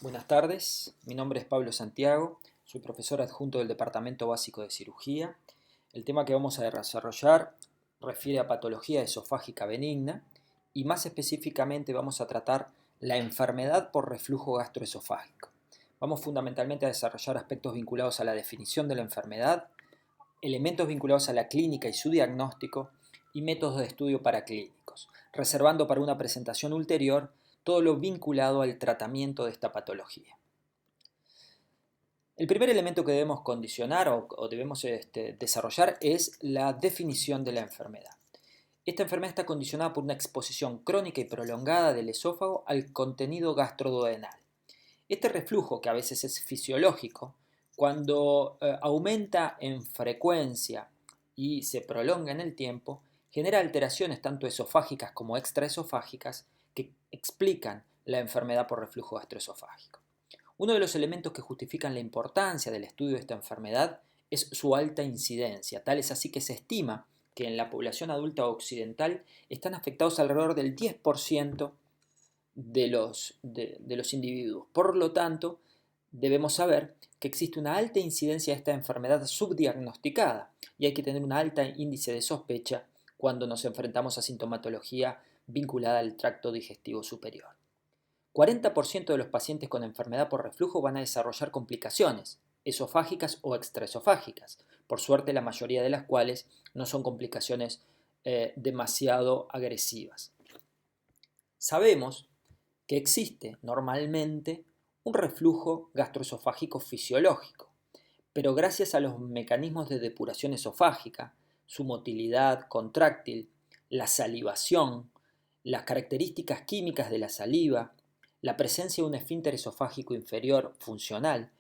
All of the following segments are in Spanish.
Buenas tardes, mi nombre es Pablo Santiago, soy profesor adjunto del Departamento Básico de Cirugía. El tema que vamos a desarrollar refiere a patología esofágica benigna y más específicamente vamos a tratar la enfermedad por reflujo gastroesofágico. Vamos fundamentalmente a desarrollar aspectos vinculados a la definición de la enfermedad, elementos vinculados a la clínica y su diagnóstico y métodos de estudio paraclínicos, reservando para una presentación ulterior todo lo vinculado al tratamiento de esta patología. El primer elemento que debemos condicionar o debemos desarrollar es la definición de la enfermedad. Esta enfermedad está condicionada por una exposición crónica y prolongada del esófago al contenido gastroduodenal. Este reflujo, que a veces es fisiológico, cuando aumenta en frecuencia y se prolonga en el tiempo, genera alteraciones tanto esofágicas como extraesofágicas que explican la enfermedad por reflujo gastroesofágico. Uno de los elementos que justifican la importancia del estudio de esta enfermedad es su alta incidencia. Tal es así que se estima que en la población adulta occidental están afectados alrededor del 10% de los individuos. Por lo tanto, debemos saber que existe una alta incidencia de esta enfermedad subdiagnosticada y hay que tener un alto índice de sospecha cuando nos enfrentamos a sintomatología vinculada al tracto digestivo superior. 40% de los pacientes con enfermedad por reflujo van a desarrollar complicaciones esofágicas o extraesofágicas, por suerte la mayoría de las cuales no son complicaciones demasiado agresivas. Sabemos que existe normalmente un reflujo gastroesofágico fisiológico, pero gracias a los mecanismos de depuración esofágica, su motilidad contráctil, la salivación, las características químicas de la saliva, la presencia de un esfínter esofágico inferior funcional,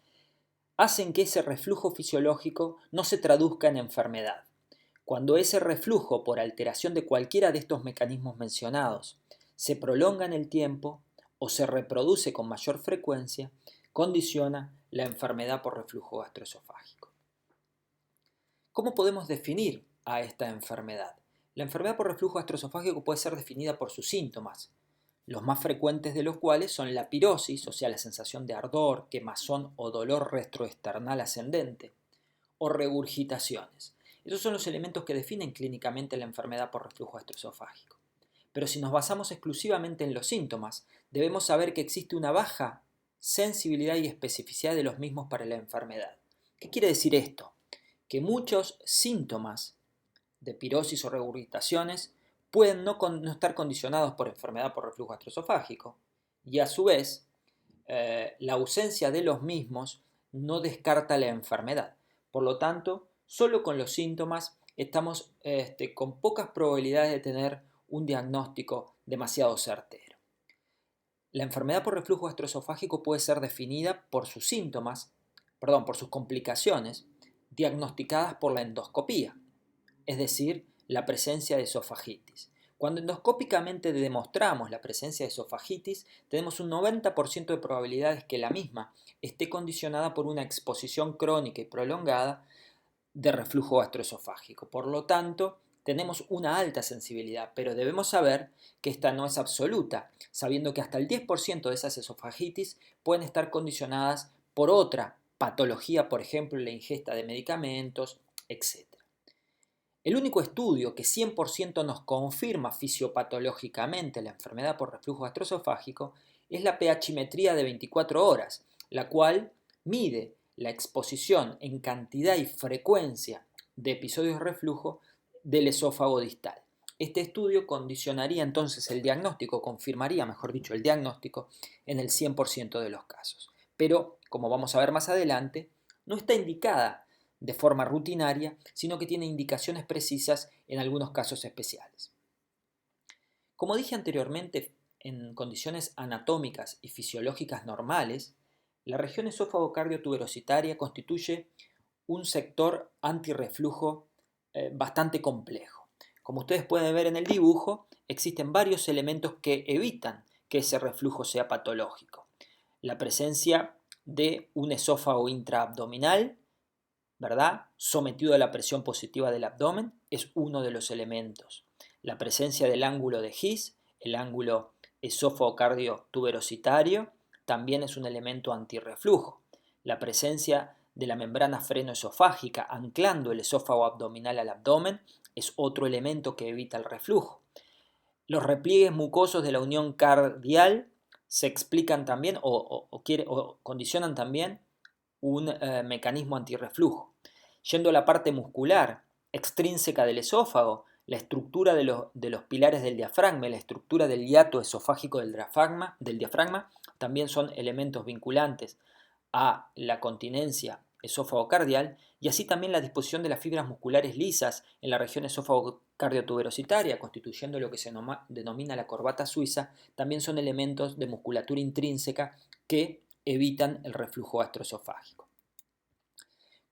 hacen que ese reflujo fisiológico no se traduzca en enfermedad. Cuando ese reflujo, por alteración de cualquiera de estos mecanismos mencionados, se prolonga en el tiempo o se reproduce con mayor frecuencia, condiciona la enfermedad por reflujo gastroesofágico. ¿Cómo podemos definir a esta enfermedad? La enfermedad por reflujo gastroesofágico puede ser definida por sus síntomas, los más frecuentes de los cuales son la pirosis, o sea, la sensación de ardor, quemazón o dolor retroesternal ascendente, o regurgitaciones. Esos son los elementos que definen clínicamente la enfermedad por reflujo gastroesofágico. Pero si nos basamos exclusivamente en los síntomas, debemos saber que existe una baja sensibilidad y especificidad de los mismos para la enfermedad. ¿Qué quiere decir esto? Que muchos síntomas de pirosis o regurgitaciones pueden no estar condicionados por enfermedad por reflujo gastroesofágico y a su vez la ausencia de los mismos no descarta la enfermedad. Por lo tanto, solo con los síntomas estamos con pocas probabilidades de tener un diagnóstico demasiado certero. La enfermedad por reflujo gastroesofágico puede ser definida por sus síntomas, por sus complicaciones, diagnosticadas por la endoscopía, es decir, la presencia de esofagitis. Cuando endoscópicamente demostramos la presencia de esofagitis, tenemos un 90% de probabilidades que la misma esté condicionada por una exposición crónica y prolongada de reflujo gastroesofágico. Por lo tanto, tenemos una alta sensibilidad, pero debemos saber que esta no es absoluta, sabiendo que hasta el 10% de esas esofagitis pueden estar condicionadas por otra patología, por ejemplo, la ingesta de medicamentos, etc. El único estudio que 100% nos confirma fisiopatológicamente la enfermedad por reflujo gastroesofágico es la pHimetría de 24 horas, la cual mide la exposición en cantidad y frecuencia de episodios de reflujo del esófago distal. Este estudio condicionaría entonces el diagnóstico, confirmaría, mejor dicho, el diagnóstico en el 100% de los casos. Pero, como vamos a ver más adelante, no está indicada de forma rutinaria, sino que tiene indicaciones precisas en algunos casos especiales. Como dije anteriormente, en condiciones anatómicas y fisiológicas normales, la región esófago-cardiotuberositaria constituye un sector antirreflujo bastante complejo. Como ustedes pueden ver en el dibujo, existen varios elementos que evitan que ese reflujo sea patológico. La presencia de un esófago intraabdominal, ¿verdad?, sometido a la presión positiva del abdomen, es uno de los elementos. La presencia del ángulo de His, el ángulo esófago-cardiotuberositario, también es un elemento antirreflujo. La presencia de la membrana frenoesofágica anclando el esófago abdominal al abdomen es otro elemento que evita el reflujo. Los repliegues mucosos de la unión cardial se explican también o condicionan también un mecanismo antirreflujo. Yendo a la parte muscular extrínseca del esófago, la estructura de los pilares del diafragma y la estructura del hiato esofágico del diafragma también son elementos vinculantes a la continencia esófago-cardial, y así también la disposición de las fibras musculares lisas en la región esófago-cardiotuberositaria, constituyendo lo que se denomina la corbata suiza, también son elementos de musculatura intrínseca que evitan el reflujo gastroesofágico.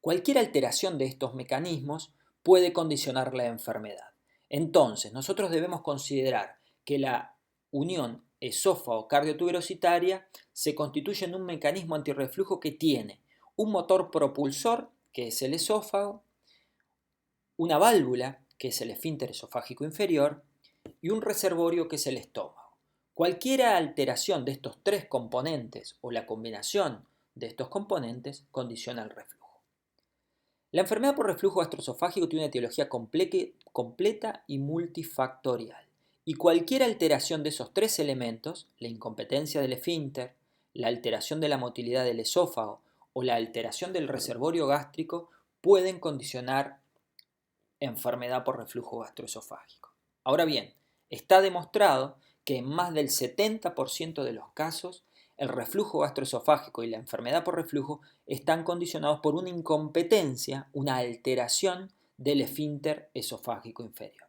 Cualquier alteración de estos mecanismos puede condicionar la enfermedad. Entonces, nosotros debemos considerar que la unión esófago-cardiotuberositaria se constituye en un mecanismo antirreflujo que tiene un motor propulsor, que es el esófago, una válvula, que es el esfínter esofágico inferior, y un reservorio, que es el estómago. Cualquier alteración de estos tres componentes o la combinación de estos componentes condiciona el reflujo. La enfermedad por reflujo gastroesofágico tiene una etiología completa y multifactorial. Y cualquier alteración de esos tres elementos, la incompetencia del esfínter, la alteración de la motilidad del esófago o la alteración del reservorio gástrico, pueden condicionar enfermedad por reflujo gastroesofágico. Ahora bien, está demostrado que en más del 70% de los casos el reflujo gastroesofágico y la enfermedad por reflujo están condicionados por una incompetencia, una alteración del esfínter esofágico inferior.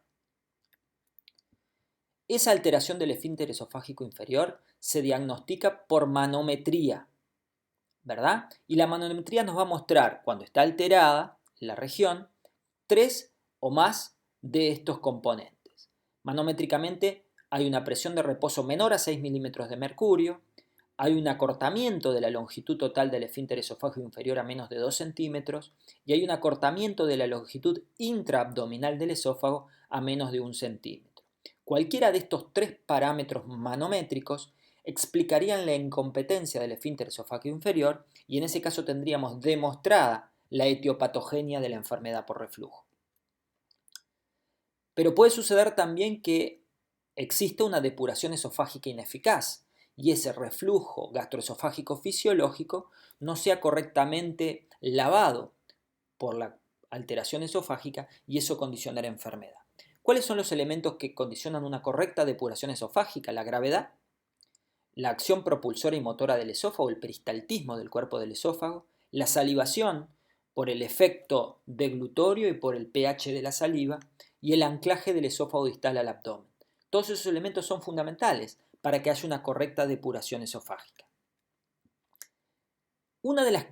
Esa alteración del esfínter esofágico inferior se diagnostica por manometría, ¿verdad? Y la manometría nos va a mostrar, cuando está alterada la región, 3 o más de estos componentes. Manométricamente hay una presión de reposo menor a 6 milímetros de mercurio, hay un acortamiento de la longitud total del esfínter esofágico inferior a menos de 2 centímetros y hay un acortamiento de la longitud intraabdominal del esófago a menos de 1 centímetro. Cualquiera de estos tres parámetros manométricos explicarían la incompetencia del esfínter esofágico inferior y en ese caso tendríamos demostrada la etiopatogenia de la enfermedad por reflujo. Pero puede suceder también que exista una depuración esofágica ineficaz y ese reflujo gastroesofágico fisiológico no sea correctamente lavado por la alteración esofágica y eso condicionará enfermedad. ¿Cuáles son los elementos que condicionan una correcta depuración esofágica? La gravedad, la acción propulsora y motora del esófago, el peristaltismo del cuerpo del esófago, la salivación por el efecto deglutorio y por el pH de la saliva, y el anclaje del esófago distal al abdomen. Todos esos elementos son fundamentales para que haya una correcta depuración esofágica. Uno de los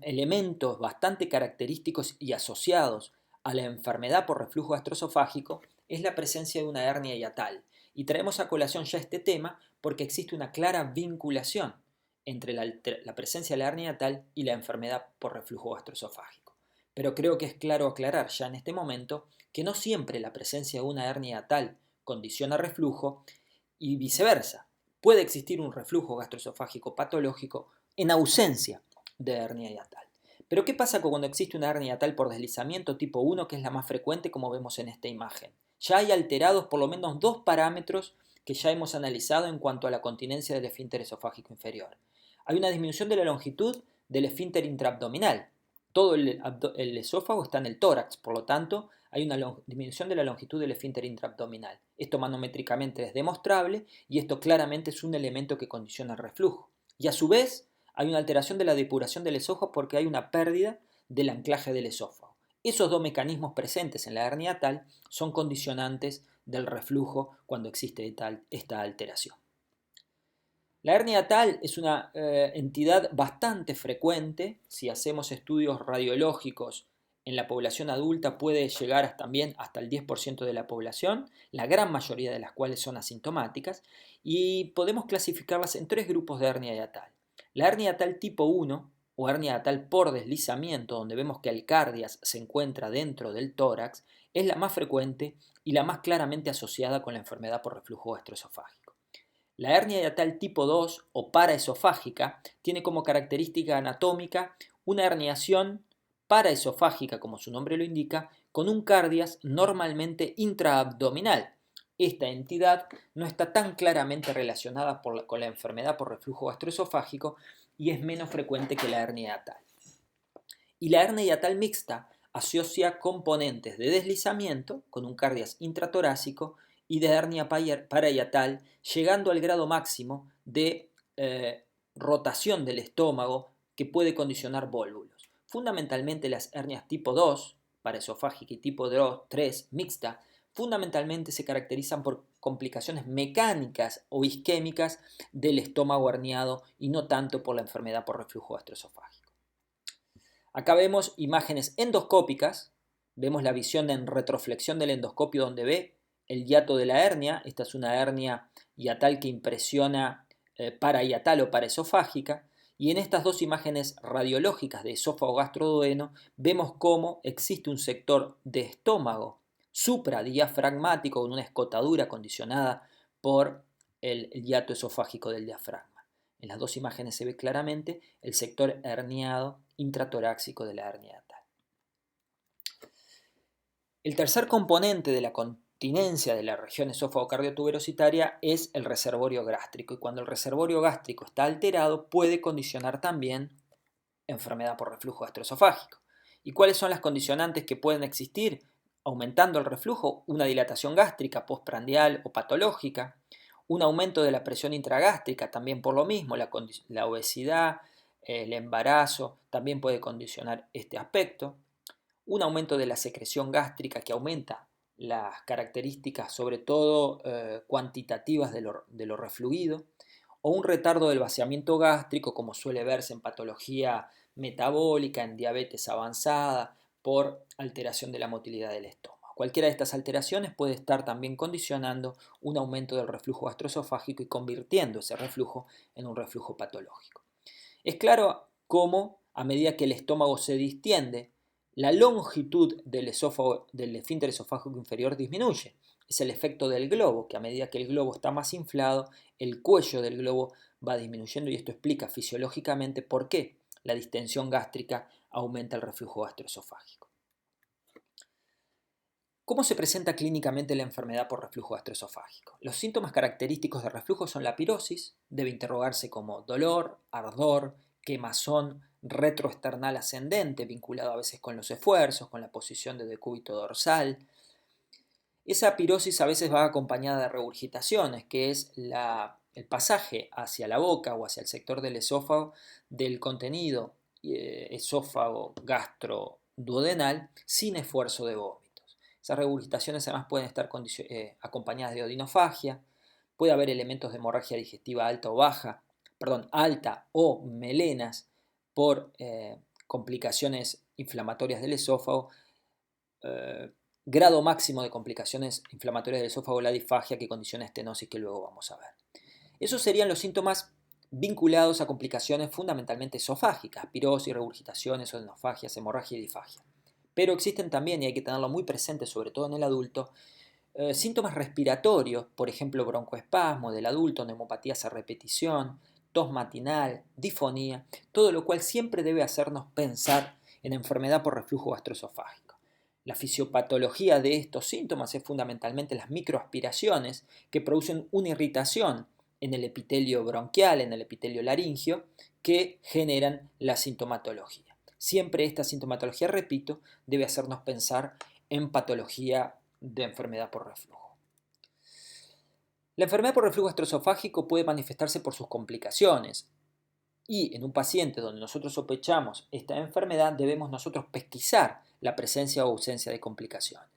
elementos bastante característicos y asociados a la enfermedad por reflujo gastroesofágico es la presencia de una hernia hiatal. Y traemos a colación ya este tema porque existe una clara vinculación entre la presencia de la hernia hiatal y la enfermedad por reflujo gastroesofágico. Pero creo que es claro aclarar ya en este momento que no siempre la presencia de una hernia hiatal condiciona reflujo y viceversa. Puede existir un reflujo gastroesofágico patológico en ausencia de hernia hiatal. Pero ¿qué pasa cuando existe una hernia hiatal por deslizamiento tipo 1, que es la más frecuente como vemos en esta imagen? Ya hay alterados por lo menos dos parámetros que ya hemos analizado en cuanto a la continencia del esfínter esofágico inferior. Hay una disminución de la longitud del esfínter intraabdominal. Todo el esófago está en el tórax, por lo tanto hay una disminución de la longitud del esfínter intraabdominal. Esto manométricamente es demostrable y esto claramente es un elemento que condiciona el reflujo. Y a su vez hay una alteración de la depuración del esófago porque hay una pérdida del anclaje del esófago. Esos dos mecanismos presentes en la hernia hiatal son condicionantes del reflujo cuando existe esta alteración. La hernia hiatal es una entidad bastante frecuente. Si hacemos estudios radiológicos en la población adulta puede llegar también hasta el 10% de la población, la gran mayoría de las cuales son asintomáticas, y podemos clasificarlas en tres grupos de hernia hiatal. La hernia hiatal tipo 1 o hernia hiatal por deslizamiento, donde vemos que el cardias se encuentra dentro del tórax, es la más frecuente y la más claramente asociada con la enfermedad por reflujo gastroesofágico. La hernia hiatal tipo 2 o paraesofágica tiene como característica anatómica una herniación paraesofágica, como su nombre lo indica, con un cardias normalmente intraabdominal. Esta entidad no está tan claramente relacionada con la enfermedad por reflujo gastroesofágico y es menos frecuente que la hernia hiatal. Y la hernia hiatal mixta asocia componentes de deslizamiento con un cardias intratorácico y de hernia parahiatal, llegando al grado máximo de rotación del estómago que puede condicionar vólvulos. Fundamentalmente las hernias tipo 2, paraesofágica, y tipo 3, mixta, fundamentalmente se caracterizan por complicaciones mecánicas o isquémicas del estómago herniado y no tanto por la enfermedad por reflujo gastroesofágico. Acá vemos imágenes endoscópicas, vemos la visión en retroflexión del endoscopio donde ve el hiato de la hernia. Esta es una hernia hiatal que impresiona parahiatal o paraesofágica. Y en estas dos imágenes radiológicas de esófago gastroduodeno vemos cómo existe un sector de estómago supradiafragmático con una escotadura condicionada por el hiato esofágico del diafragma. En las dos imágenes se ve claramente el sector herniado intratorácico de la hernia hiatal. El tercer componente de la continencia de la región esófago-cardiotuberositaria es el reservorio gástrico, y cuando el reservorio gástrico está alterado puede condicionar también enfermedad por reflujo gastroesofágico. ¿Y cuáles son las condicionantes que pueden existir aumentando el reflujo? Una dilatación gástrica postprandial o patológica, un aumento de la presión intragástrica, también por lo mismo, la obesidad, el embarazo también puede condicionar este aspecto, un aumento de la secreción gástrica que aumenta las características sobre todo cuantitativas de lo refluido, o un retardo del vaciamiento gástrico como suele verse en patología metabólica, en diabetes avanzada, por alteración de la motilidad del estómago. Cualquiera de estas alteraciones puede estar también condicionando un aumento del reflujo gastroesofágico y convirtiendo ese reflujo en un reflujo patológico. Es claro cómo, a medida que el estómago se distiende, la longitud del esfínter esofágico inferior disminuye. Es el efecto del globo, que a medida que el globo está más inflado, el cuello del globo va disminuyendo, y esto explica fisiológicamente por qué la distensión gástrica aumenta el reflujo gastroesofágico. ¿Cómo se presenta clínicamente la enfermedad por reflujo gastroesofágico? Los síntomas característicos de reflujo son la pirosis, debe interrogarse como dolor, ardor, quemazón retroesternal ascendente, vinculado a veces con los esfuerzos, con la posición de decúbito dorsal. Esa pirosis a veces va acompañada de regurgitaciones, que es el pasaje hacia la boca o hacia el sector del esófago del contenido esófago gastroduodenal sin esfuerzo de vómito. Esas regurgitaciones además pueden estar acompañadas de odinofagia, puede haber elementos de hemorragia digestiva alta o baja, alta o melenas por complicaciones inflamatorias del esófago, grado máximo de complicaciones inflamatorias del esófago, la disfagia que condiciona estenosis que luego vamos a ver. Esos serían los síntomas vinculados a complicaciones fundamentalmente esofágicas, pirosis, regurgitaciones, odinofagias, hemorragia y disfagia. Pero existen también, y hay que tenerlo muy presente, sobre todo en el adulto, síntomas respiratorios, por ejemplo broncoespasmo del adulto, neumopatías a repetición, tos matinal, disfonía, todo lo cual siempre debe hacernos pensar en enfermedad por reflujo gastroesofágico. La fisiopatología de estos síntomas es fundamentalmente las microaspiraciones que producen una irritación en el epitelio bronquial, en el epitelio laringio, que generan la sintomatología. Siempre esta sintomatología, repito, debe hacernos pensar en patología de enfermedad por reflujo. La enfermedad por reflujo gastroesofágico puede manifestarse por sus complicaciones, y en un paciente donde nosotros sospechamos esta enfermedad debemos nosotros pesquisar la presencia o ausencia de complicaciones.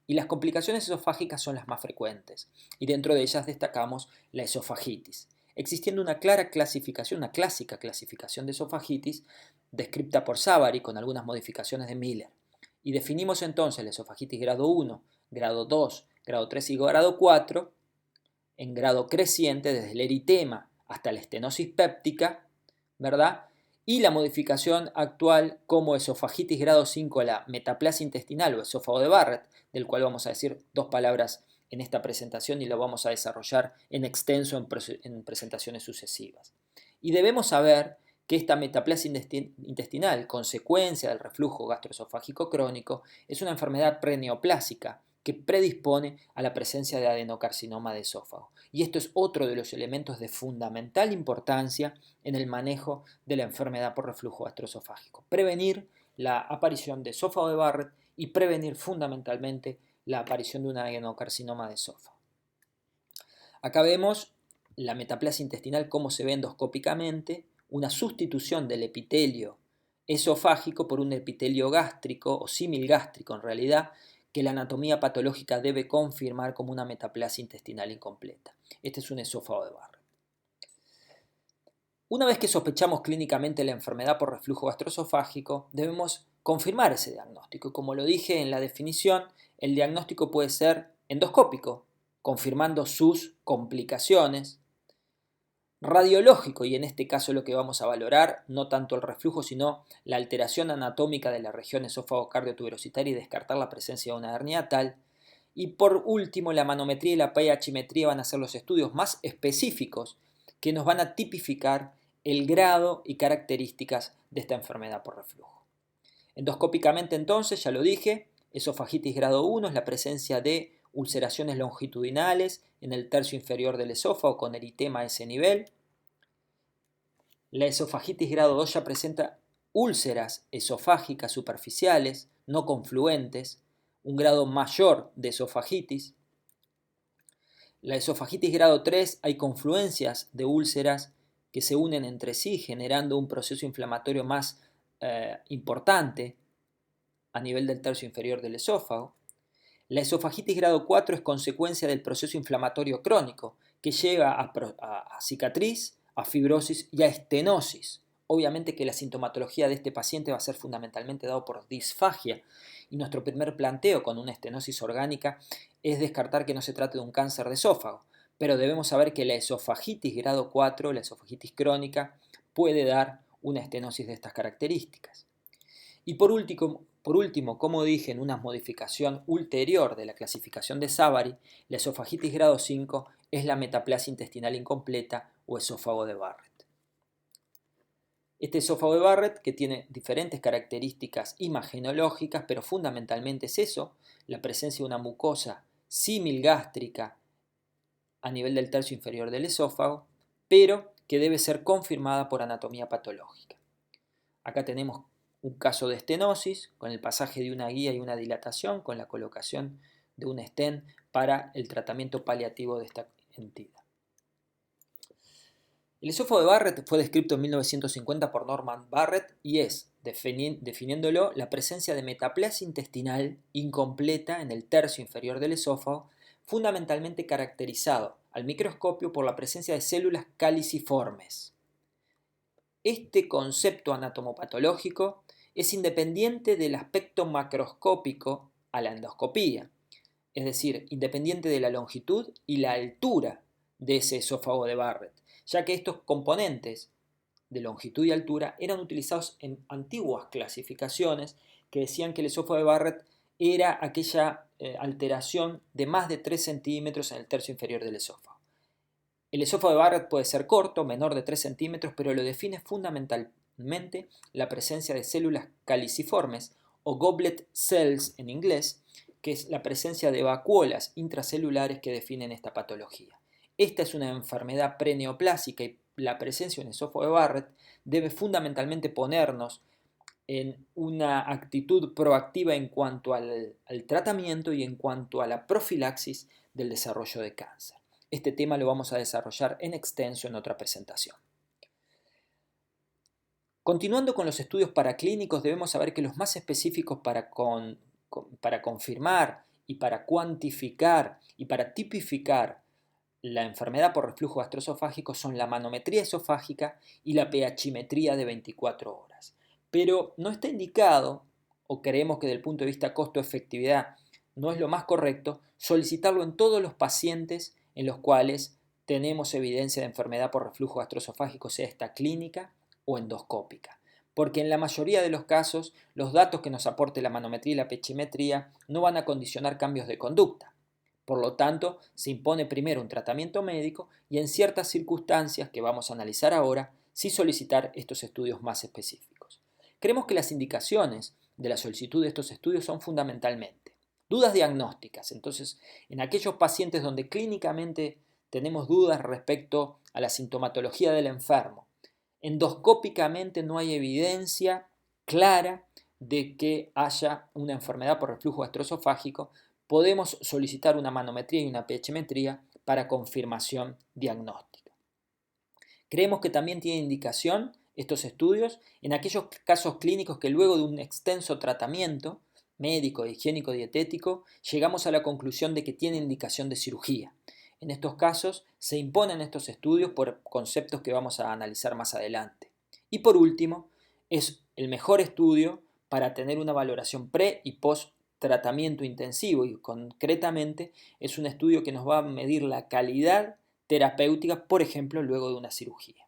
Y las complicaciones esofágicas son las más frecuentes, y dentro de ellas destacamos la esofagitis, existiendo una clara clasificación, una clásica clasificación de esofagitis descrita por Savary con algunas modificaciones de Miller. Y definimos entonces la esofagitis grado 1, grado 2, grado 3 y grado 4 en grado creciente desde el eritema hasta la estenosis péptica, ¿verdad? Y la modificación actual como esofagitis grado 5, la metaplasia intestinal o esófago de Barrett, del cual vamos a decir dos palabras en esta presentación y lo vamos a desarrollar en extenso en presentaciones sucesivas. Y debemos saber que esta metaplasia intestinal, consecuencia del reflujo gastroesofágico crónico, es una enfermedad preneoplásica que predispone a la presencia de adenocarcinoma de esófago. Y esto es otro de los elementos de fundamental importancia en el manejo de la enfermedad por reflujo gastroesofágico. Prevenir la aparición de esófago de Barrett y prevenir fundamentalmente la aparición de un adenocarcinoma de esófago. Acá vemos la metaplasia intestinal, cómo se ve endoscópicamente, una sustitución del epitelio esofágico por un epitelio gástrico o similgástrico en realidad, que la anatomía patológica debe confirmar como una metaplasia intestinal incompleta. Este es un esófago de Barrett. Una vez que sospechamos clínicamente la enfermedad por reflujo gastroesofágico, debemos confirmar ese diagnóstico. Y como lo dije en la definición, el diagnóstico puede ser endoscópico, confirmando sus complicaciones, radiológico, y en este caso lo que vamos a valorar, no tanto el reflujo, sino la alteración anatómica de la región esófago-cardiotuberositaria y descartar la presencia de una hernia tal. Y por último, la manometría y la pH-metría van a ser los estudios más específicos que nos van a tipificar el grado y características de esta enfermedad por reflujo. Endoscópicamente entonces, ya lo dije, esofagitis grado 1 es la presencia de ulceraciones longitudinales en el tercio inferior del esófago con eritema a ese nivel. La esofagitis grado 2 ya presenta úlceras esofágicas superficiales, no confluentes, un grado mayor de esofagitis. La esofagitis grado 3 hay confluencias de úlceras que se unen entre sí generando un proceso inflamatorio más importante a nivel del tercio inferior del esófago. La esofagitis grado 4 es consecuencia del proceso inflamatorio crónico que lleva a cicatriz, a fibrosis y a estenosis. Obviamente que la sintomatología de este paciente va a ser fundamentalmente dado por disfagia y nuestro primer planteo con una estenosis orgánica es descartar que no se trate de un cáncer de esófago, pero debemos saber que la esofagitis grado 4, la esofagitis crónica, puede dar una estenosis de estas características. Y por último, como dije en una modificación ulterior de la clasificación de Savary, la esofagitis grado 5 es la metaplasia intestinal incompleta o esófago de Barrett. Este esófago de Barrett, que tiene diferentes características imagenológicas, pero fundamentalmente es eso, la presencia de una mucosa similgástrica a nivel del tercio inferior del esófago, pero que debe ser confirmada por anatomía patológica. Acá tenemos un caso de estenosis con el pasaje de una guía y una dilatación con la colocación de un stent para el tratamiento paliativo de esta entidad. El esófago de Barrett fue descrito en 1950 por Norman Barrett y es, definiéndolo, la presencia de metaplasia intestinal incompleta en el tercio inferior del esófago, fundamentalmente caracterizado al microscopio por la presencia de células caliciformes. Este concepto anatomopatológico es independiente del aspecto macroscópico a la endoscopía, es decir, independiente de la longitud y la altura de ese esófago de Barrett, ya que estos componentes de longitud y altura eran utilizados en antiguas clasificaciones que decían que el esófago de Barrett era aquella alteración de más de 3 centímetros en el tercio inferior del esófago. El esófago de Barrett puede ser corto, menor de 3 centímetros, pero lo define fundamentalmente la presencia de células caliciformes o goblet cells en inglés, que es la presencia de vacuolas intracelulares que definen esta patología. Esta es una enfermedad preneoplásica y la presencia de un esófago de Barrett debe fundamentalmente ponernos en una actitud proactiva en cuanto al tratamiento y en cuanto a la profilaxis del desarrollo de cáncer. Este tema lo vamos a desarrollar en extenso en otra presentación. Continuando con los estudios paraclínicos, debemos saber que los más específicos para confirmar y para cuantificar y para tipificar la enfermedad por reflujo gastroesofágico son la manometría esofágica y la pH-metría de 24 horas. Pero no está indicado, o creemos que desde el punto de vista costo-efectividad no es lo más correcto, solicitarlo en todos los pacientes en los cuales tenemos evidencia de enfermedad por reflujo gastroesofágico, sea esta clínica o endoscópica. Porque en la mayoría de los casos, los datos que nos aporte la manometría y la pH-metría no van a condicionar cambios de conducta. Por lo tanto, se impone primero un tratamiento médico y en ciertas circunstancias que vamos a analizar ahora, sí solicitar estos estudios más específicos. Creemos que las indicaciones de la solicitud de estos estudios son fundamentalmente dudas diagnósticas. Entonces, en aquellos pacientes donde clínicamente tenemos dudas respecto a la sintomatología del enfermo, endoscópicamente no hay evidencia clara de que haya una enfermedad por reflujo gastroesofágico, podemos solicitar una manometría y una pHmetría para confirmación diagnóstica. Creemos que también tiene indicación estos estudios en aquellos casos clínicos que luego de un extenso tratamiento médico, higiénico, dietético, llegamos a la conclusión de que tiene indicación de cirugía. En estos casos se imponen estos estudios por conceptos que vamos a analizar más adelante. Y por último, es el mejor estudio para tener una valoración pre y post tratamiento intensivo y concretamente es un estudio que nos va a medir la calidad terapéutica, por ejemplo, luego de una cirugía.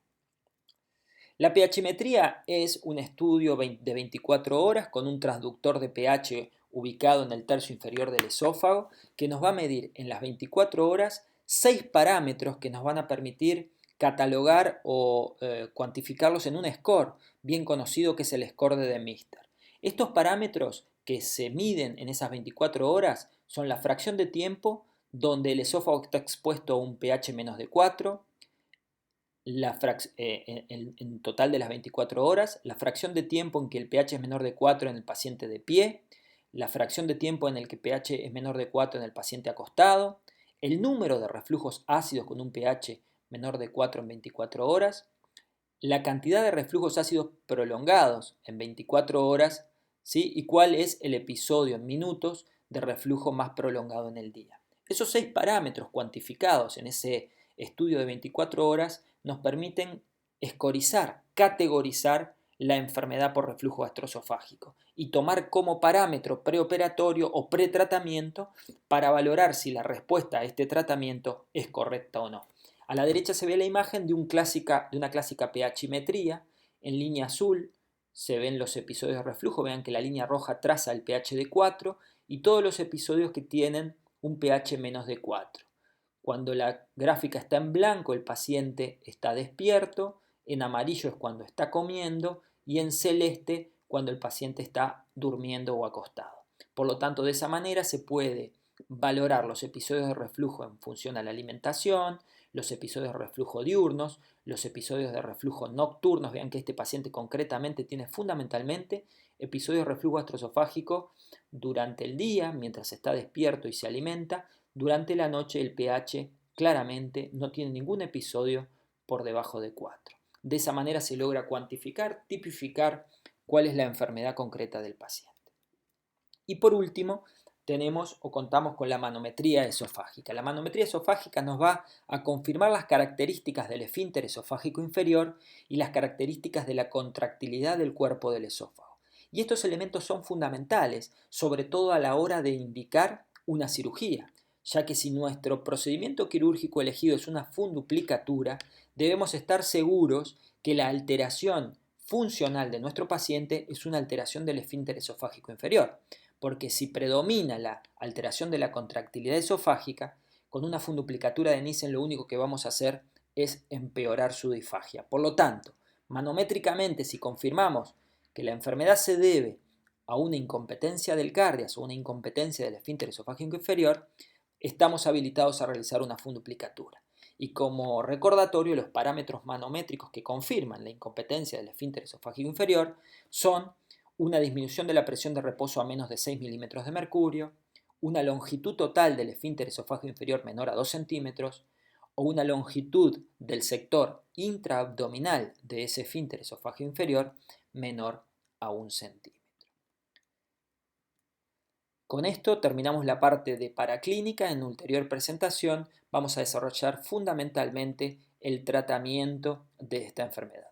La pHmetría es un estudio de 24 horas con un transductor de pH ubicado en el tercio inferior del esófago que nos va a medir en las 24 horas 6 parámetros que nos van a permitir catalogar o cuantificarlos en un score bien conocido que es el score de Demister. Estos parámetros que se miden en esas 24 horas son la fracción de tiempo donde el esófago está expuesto a un pH menos de 4, en total de las 24 horas, la fracción de tiempo en que el pH es menor de 4 en el paciente de pie, la fracción de tiempo en el que pH es menor de 4 en el paciente acostado, el número de reflujos ácidos con un pH menor de 4 en 24 horas, la cantidad de reflujos ácidos prolongados en 24 horas, ¿sí? Y cuál es el episodio en minutos de reflujo más prolongado en el día. Esos 6 parámetros cuantificados en ese estudio de 24 horas nos permiten escorizar, categorizar la enfermedad por reflujo gastroesofágico y tomar como parámetro preoperatorio o pretratamiento para valorar si la respuesta a este tratamiento es correcta o no. A la derecha se ve la imagen de una clásica pHmetría. En línea azul se ven los episodios de reflujo. Vean que la línea roja traza el pH de 4 y todos los episodios que tienen un pH menos de 4. Cuando la gráfica está en blanco, el paciente está despierto, en amarillo es cuando está comiendo y en celeste cuando el paciente está durmiendo o acostado. Por lo tanto, de esa manera se puede valorar los episodios de reflujo en función a la alimentación, los episodios de reflujo diurnos, los episodios de reflujo nocturnos. Vean que este paciente concretamente tiene fundamentalmente episodios de reflujo gastroesofágico durante el día, mientras está despierto y se alimenta. Durante la noche el pH claramente no tiene ningún episodio por debajo de 4. De esa manera se logra cuantificar, tipificar cuál es la enfermedad concreta del paciente. Y por último, tenemos o contamos con la manometría esofágica. La manometría esofágica nos va a confirmar las características del esfínter esofágico inferior y las características de la contractilidad del cuerpo del esófago. Y estos elementos son fundamentales, sobre todo a la hora de indicar una cirugía, ya que si nuestro procedimiento quirúrgico elegido es una funduplicatura, debemos estar seguros que la alteración funcional de nuestro paciente es una alteración del esfínter esofágico inferior, porque si predomina la alteración de la contractilidad esofágica, con una funduplicatura de Nissen lo único que vamos a hacer es empeorar su disfagia. Por lo tanto, manométricamente, si confirmamos que la enfermedad se debe a una incompetencia del cardias o una incompetencia del esfínter esofágico inferior, estamos habilitados a realizar una funduplicatura. Y como recordatorio, los parámetros manométricos que confirman la incompetencia del esfínter esofágico inferior son una disminución de la presión de reposo a menos de 6 milímetros de mercurio, una longitud total del esfínter esofágico inferior menor a 2 centímetros, o una longitud del sector intraabdominal de ese esfínter esofágico inferior menor a 1 centímetro. Con esto terminamos la parte de paraclínica. En ulterior presentación vamos a desarrollar fundamentalmente el tratamiento de esta enfermedad.